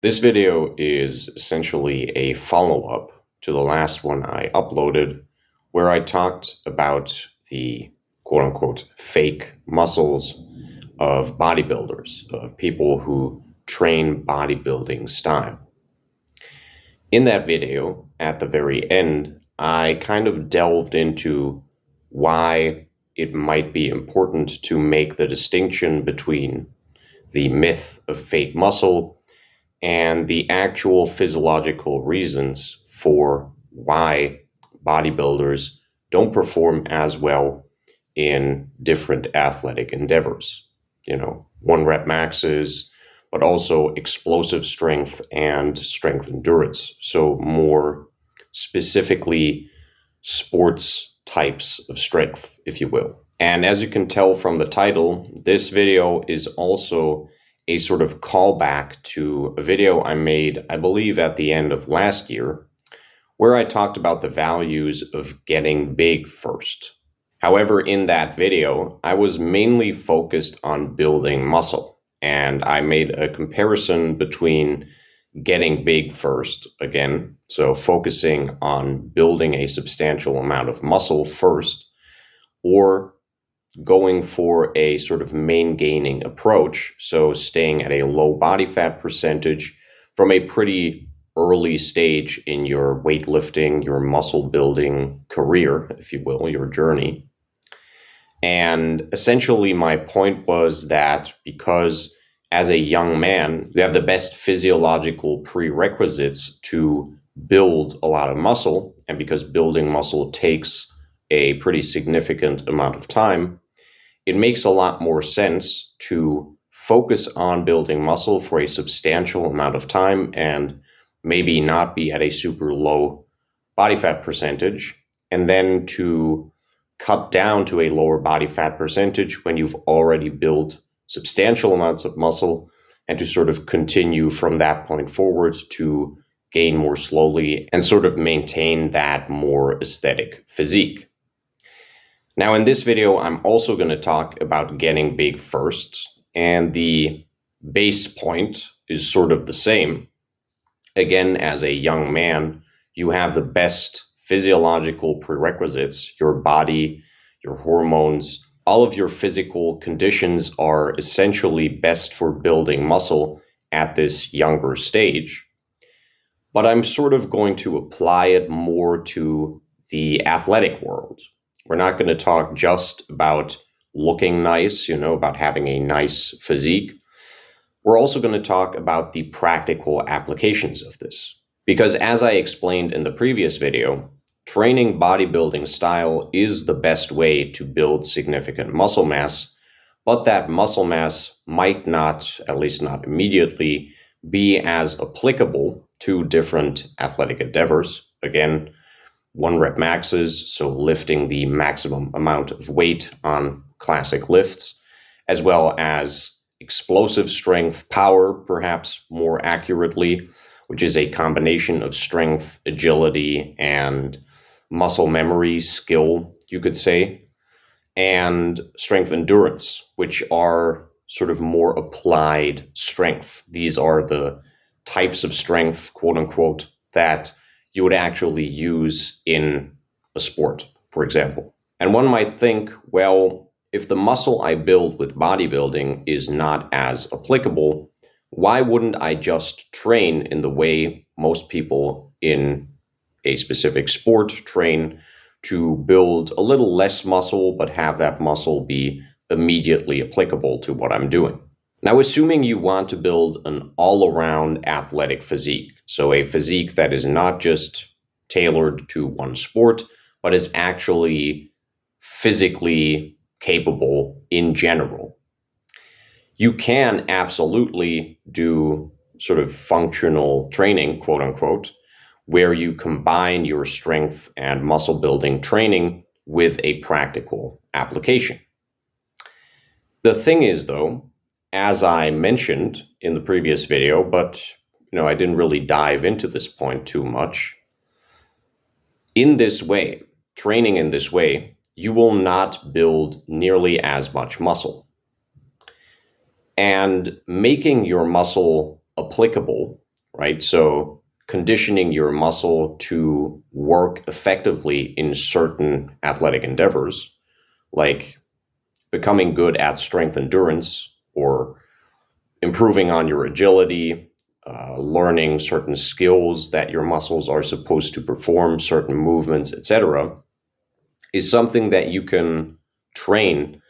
This video is essentially a follow-up to the last one I uploaded, where I talked about the quote-unquote fake muscles of bodybuilders, of people who train bodybuilding style. In that video, at the very end, I kind of delved into why it might be important to make the distinction between the myth of fake muscle and the actual physiological reasons for why bodybuilders don't perform as well in different athletic endeavors. One rep maxes, but also explosive strength and strength endurance. So, more specifically, sports types of strength, if you will. And as you can tell from the title, this video is also a sort of callback to a video I made, I believe, at the end of last year, where I talked about the values of getting big first. However, in that video, I was mainly focused on building muscle, and I made a comparison between getting big first, again, so focusing on building a substantial amount of muscle first, or going for a sort of main gaining approach, so staying at a low body fat percentage from a pretty early stage in your weightlifting, your muscle building career, if you will, your journey. And essentially my point was that because as a young man, you have the best physiological prerequisites to build a lot of muscle, and because building muscle takes a pretty significant amount of time, it makes a lot more sense to focus on building muscle for a substantial amount of time and maybe not be at a super low body fat percentage, and then to cut down to a lower body fat percentage when you've already built substantial amounts of muscle, and to sort of continue from that point forwards to gain more slowly and sort of maintain that more aesthetic physique. Now, in this video, I'm also going to talk about getting big first, and the base point is sort of the same. Again, as a young man, you have the best physiological prerequisites, your body, your hormones, all of your physical conditions are essentially best for building muscle at this younger stage. But I'm sort of going to apply it more to the athletic world. We're not going to talk just about looking nice, about having a nice physique. We're also going to talk about the practical applications of this. Because as I explained in the previous video, training bodybuilding style is the best way to build significant muscle mass, but that muscle mass might not, at least not immediately, be as applicable to different athletic endeavors. Again, one rep maxes, so lifting the maximum amount of weight on classic lifts, as well as explosive strength, power, perhaps more accurately, which is a combination of strength, agility, and muscle memory, skill, you could say, and strength endurance, which are sort of more applied strength. These are the types of strength, quote unquote, that you would actually use in a sport, for example. And one might think, well, if the muscle I build with bodybuilding is not as applicable, why wouldn't I just train in the way most people in a specific sport train, to build a little less muscle, but have that muscle be immediately applicable to what I'm doing? Now, assuming you want to build an all-around athletic physique, so a physique that is not just tailored to one sport, but is actually physically capable in general, you can absolutely do sort of functional training, quote unquote, where you combine your strength and muscle building training with a practical application. The thing is, though, as I mentioned in the previous video, but I didn't really dive into this point too much, in this way, training in this way, you will not build nearly as much muscle. And making your muscle applicable right? So conditioning your muscle to work effectively in certain athletic endeavors, like becoming good at strength endurance or improving on your agility, learning certain skills that your muscles are supposed to perform, certain movements, etc., is something that you can train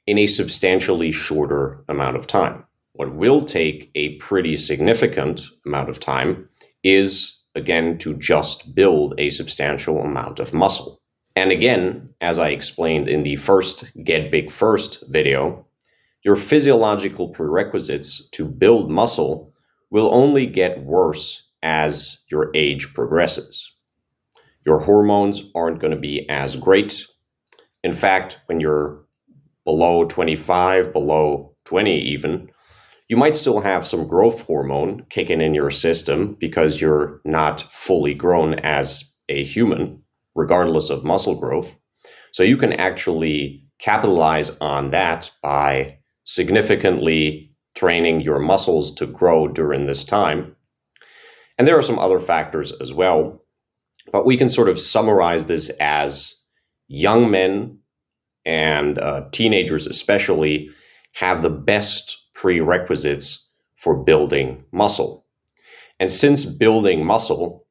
in a substantially shorter amount of time. What will take a pretty significant amount of time is, again, to just build a substantial amount of muscle. And again, as I explained in the first Get Big First video, your physiological prerequisites to build muscle will only get worse as your age progresses. Your hormones aren't going to be as great. In fact, when you're below 25, below 20 even, you might still have some growth hormone kicking in your system because you're not fully grown as a human, regardless of muscle growth. So you can actually capitalize on that by significantly training your muscles to grow during this time. And there are some other factors as well, but we can sort of summarize this as young men and teenagers especially have the best prerequisites for building muscle. And since building muscle,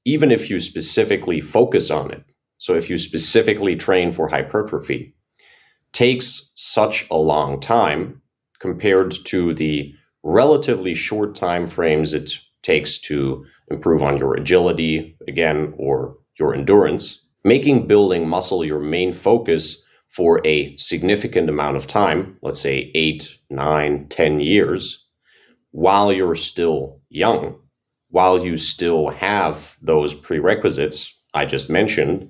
even if you specifically focus on it, so if you specifically train for hypertrophy, takes such a long time compared to the relatively short time frames it takes to improve on your agility, again, or your endurance, making building muscle your main focus for a significant amount of time, let's say 8, 9, 10 years, while you're still young, while you still have those prerequisites I just mentioned,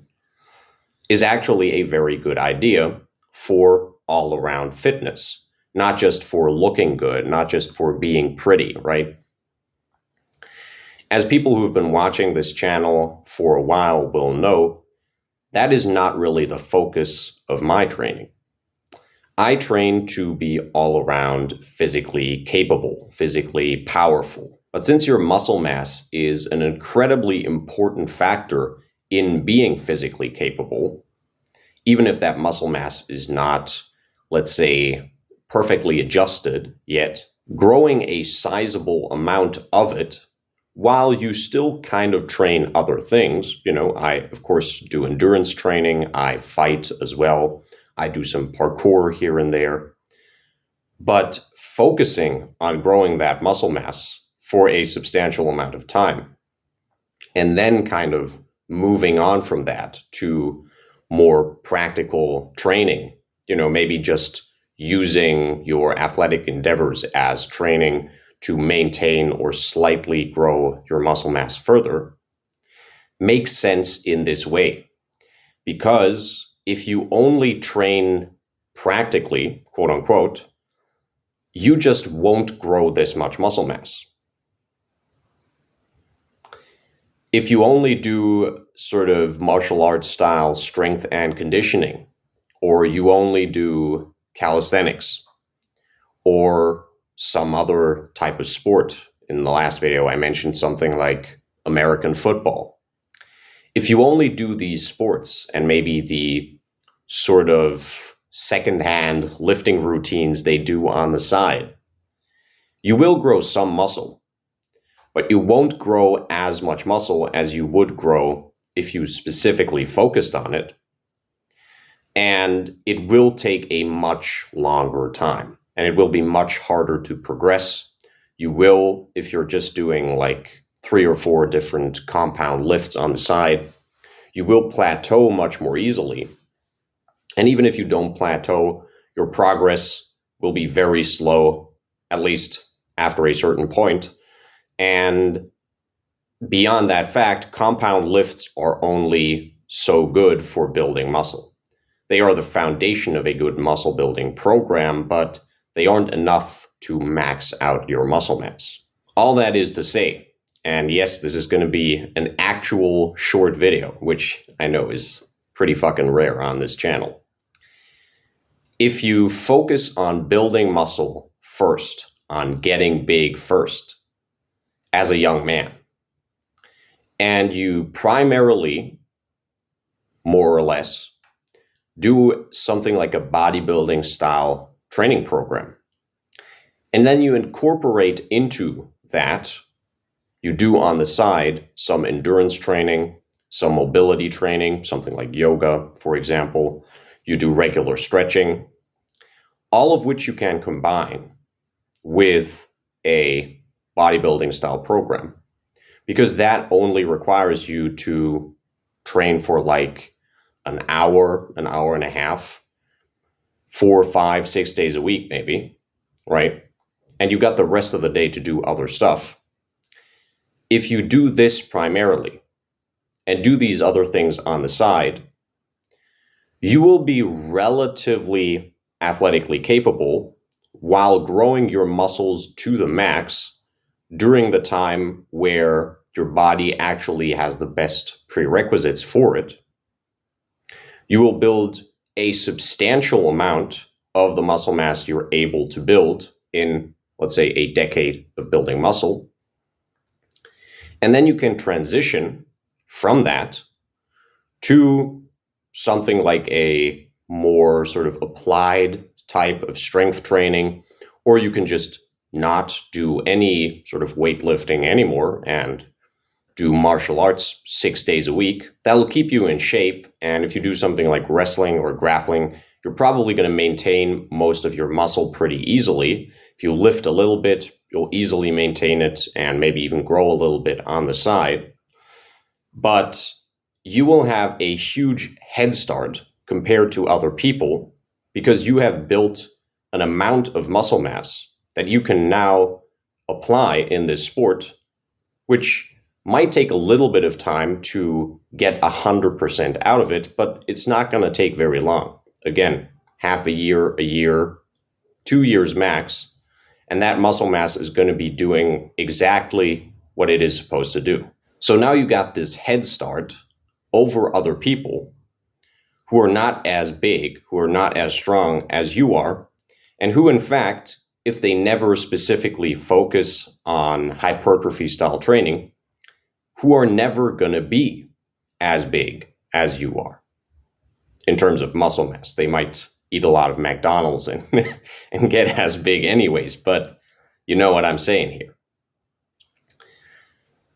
is actually a very good idea for all-around fitness, not just for looking good, not just for being pretty, right? As people who've been watching this channel for a while will know, that is not really the focus of my training. I train to be all around physically capable, physically powerful. But since your muscle mass is an incredibly important factor in being physically capable, even if that muscle mass is not, let's say, perfectly adjusted yet, growing a sizable amount of it while you still kind of train other things. I, of course, do endurance training. I fight as well. I do some parkour here and there. But focusing on growing that muscle mass for a substantial amount of time, and then kind of moving on from that to more practical training, maybe just using your athletic endeavors as training to maintain or slightly grow your muscle mass further, makes sense in this way. Because if you only train practically, quote unquote, you just won't grow this much muscle mass. If you only do sort of martial arts style strength and conditioning, or you only do calisthenics, or some other type of sport, in the last video I mentioned something like American football. If you only do these sports and maybe the sort of secondhand lifting routines they do on the side, you will grow some muscle, but you won't grow as much muscle as you would grow if you specifically focused on it. And it will take a much longer time, and it will be much harder to progress. You will, if you're just doing like 3 or 4 different compound lifts on the side, you will plateau much more easily. And even if you don't plateau, your progress will be very slow, at least after a certain point. And beyond that fact, compound lifts are only so good for building muscle. They are the foundation of a good muscle building program, but they aren't enough to max out your muscle mass. All that is to say, and yes, this is going to be an actual short video, which I know is pretty fucking rare on this channel. If you focus on building muscle first, on getting big first, as a young man. And you primarily, more or less, do something like a bodybuilding style training program. And then you incorporate into that, you do on the side some endurance training, some mobility training, something like yoga, for example. You do regular stretching, all of which you can combine with a bodybuilding style program, because that only requires you to train for like an hour and a half, 4, 5, 6 days a week, maybe, right? And you got the rest of the day to do other stuff. If you do this primarily and do these other things on the side, you will be relatively athletically capable while growing your muscles to the max during the time where your body actually has the best prerequisites for it. You will build a substantial amount of the muscle mass you're able to build in, let's say, a decade of building muscle. And then you can transition from that to something like a more sort of applied type of strength training, or you can just not do any sort of weightlifting anymore and do martial arts 6 days a week. That'll keep you in shape. And if you do something like wrestling or grappling, you're probably going to maintain most of your muscle pretty easily. If you lift a little bit, you'll easily maintain it and maybe even grow a little bit on the side. But you will have a huge head start compared to other people because you have built an amount of muscle mass that you can now apply in this sport, which might take a little bit of time to get 100% out of it, but it's not going to take very long. Again, half a year, 2 years max, and that muscle mass is going to be doing exactly what it is supposed to do. So now you got this head start over other people who are not as big, who are not as strong as you are, and who in fact, if they never specifically focus on hypertrophy style training, who are never going to be as big as you are in terms of muscle mass. They might eat a lot of McDonald's and, and get as big anyways, but you know what I'm saying here.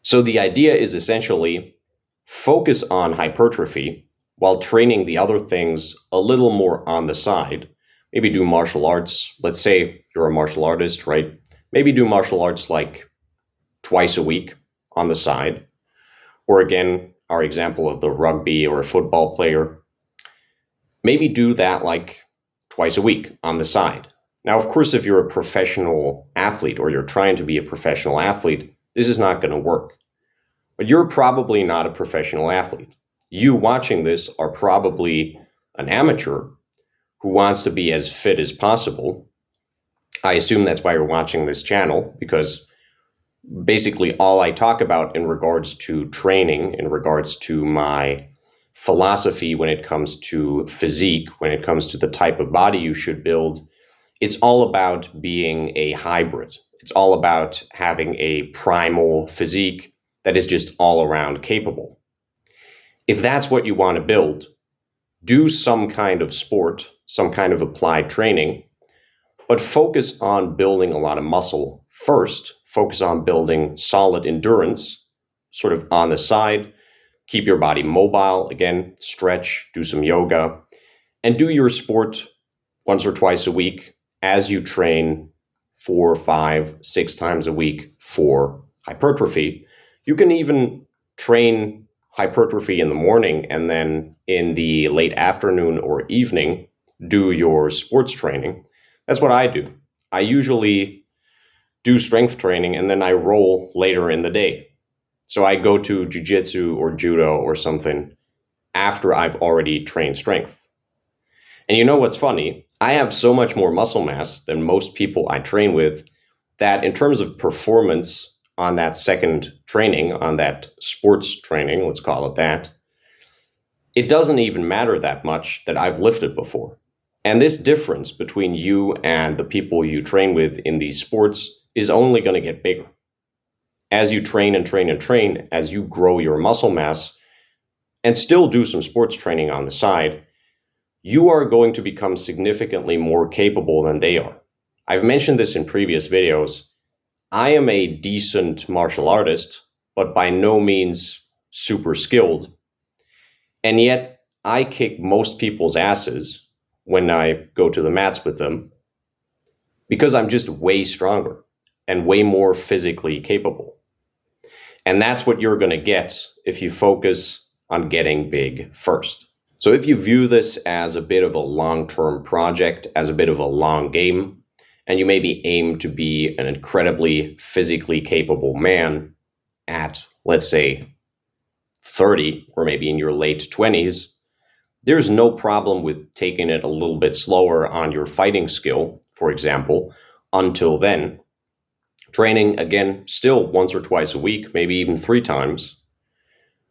So the idea is essentially focus on hypertrophy while training the other things a little more on the side. Maybe do martial arts. Let's say you're a martial artist, right? Maybe do martial arts like twice a week on the side. Or again, our example of the rugby or a football player, maybe do that like twice a week on the side. Now, of course, if you're a professional athlete or you're trying to be a professional athlete, this is not going to work. But you're probably not a professional athlete. You watching this are probably an amateur who wants to be as fit as possible. I assume that's why you're watching this channel, because basically all I talk about in regards to training, in regards to my philosophy when it comes to physique, when it comes to the type of body you should build, it's all about being a hybrid. It's all about having a primal physique that is just all around capable. If that's what you want to build, do some kind of sport, some kind of applied training, but focus on building a lot of muscle first. Focus on building solid endurance, sort of on the side. Keep your body mobile. Again, stretch, do some yoga, and do your sport once or twice a week as you train 4, 5, 6 times a week for hypertrophy. You can even train hypertrophy in the morning and then in the late afternoon or evening, do your sports training. That's what I do. I usually do strength training and then I roll later in the day. So I go to jiu-jitsu or judo or something after I've already trained strength. And you know what's funny? I have so much more muscle mass than most people I train with that in terms of performance on that second training, on that sports training, let's call it that, it doesn't even matter that much that I've lifted before. And this difference between you and the people you train with in these sports is only going to get bigger. as you train and train and train, as you grow your muscle mass and still do some sports training on the side, you are going to become significantly more capable than they are. I've mentioned this in previous videos. I am a decent martial artist, but by no means super skilled. And yet I kick most people's asses when I go to the mats with them because I'm just way stronger and way more physically capable. And that's what you're going to get if you focus on getting big first. So if you view this as a bit of a long-term project, as a bit of a long game, and you maybe aim to be an incredibly physically capable man at, let's say, 30 or maybe in your late 20s, there's no problem with taking it a little bit slower on your fighting skill, for example, until then. Training, again, still once or twice a week, maybe even 3 times,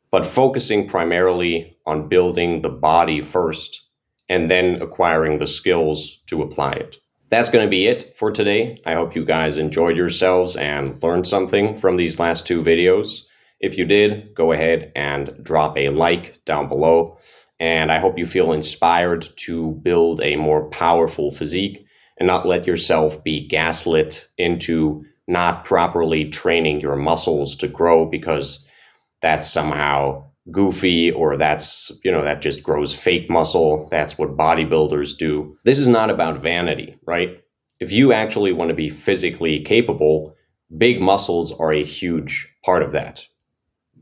but focusing primarily on building the body first and then acquiring the skills to apply it. That's going to be it for today. I hope you guys enjoyed yourselves and learned something from these last 2 videos. If you did, go ahead and drop a like down below. And I hope you feel inspired to build a more powerful physique and not let yourself be gaslit into not properly training your muscles to grow because that's somehow goofy or that's, that just grows fake muscle. That's what bodybuilders do. This is not about vanity, right? If you actually want to be physically capable, big muscles are a huge part of that.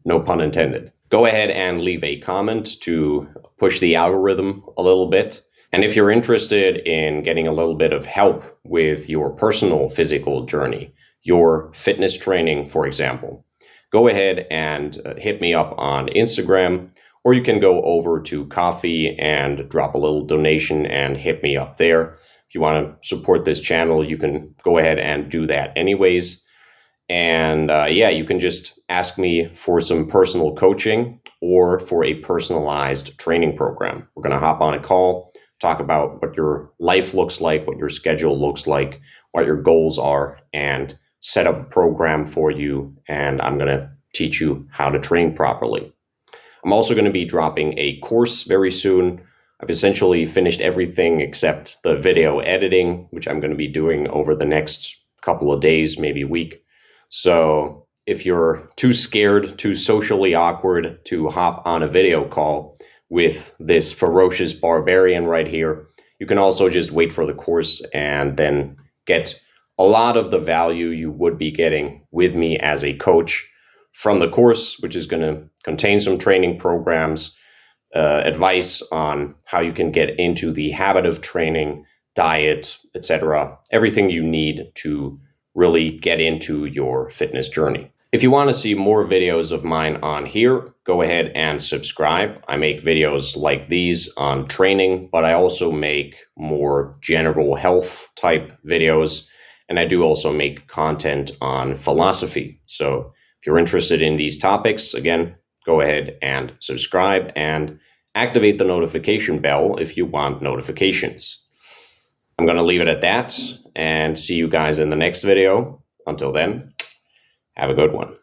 No pun intended. Go ahead and leave a comment to push the algorithm a little bit. And if you're interested in getting a little bit of help with your personal physical journey, your fitness training, for example, go ahead and hit me up on Instagram, or you can go over to Coffee and drop a little donation and hit me up there. If you want to support this channel, you can go ahead and do that anyways. And you can just ask me for some personal coaching or for a personalized training program. We're going to hop on a call, talk about what your life looks like, what your schedule looks like, what your goals are, and set up a program for you. And I'm going to teach you how to train properly. I'm also going to be dropping a course very soon. I've essentially finished everything except the video editing, which I'm going to be doing over the next couple of days, maybe week. So if you're too scared, too socially awkward to hop on a video call with this ferocious barbarian right here, you can also just wait for the course and then get a lot of the value you would be getting with me as a coach from the course, which is going to contain some training programs, advice on how you can get into the habit of training, diet, etc. Everything you need to really get into your fitness journey. If you want to see more videos of mine on here, go ahead and subscribe. I make videos like these on training, but I also make more general health type videos. And I do also make content on philosophy. So if you're interested in these topics, again, go ahead and subscribe and activate the notification bell if you want notifications. I'm going to leave it at that and see you guys in the next video. Until then, have a good one.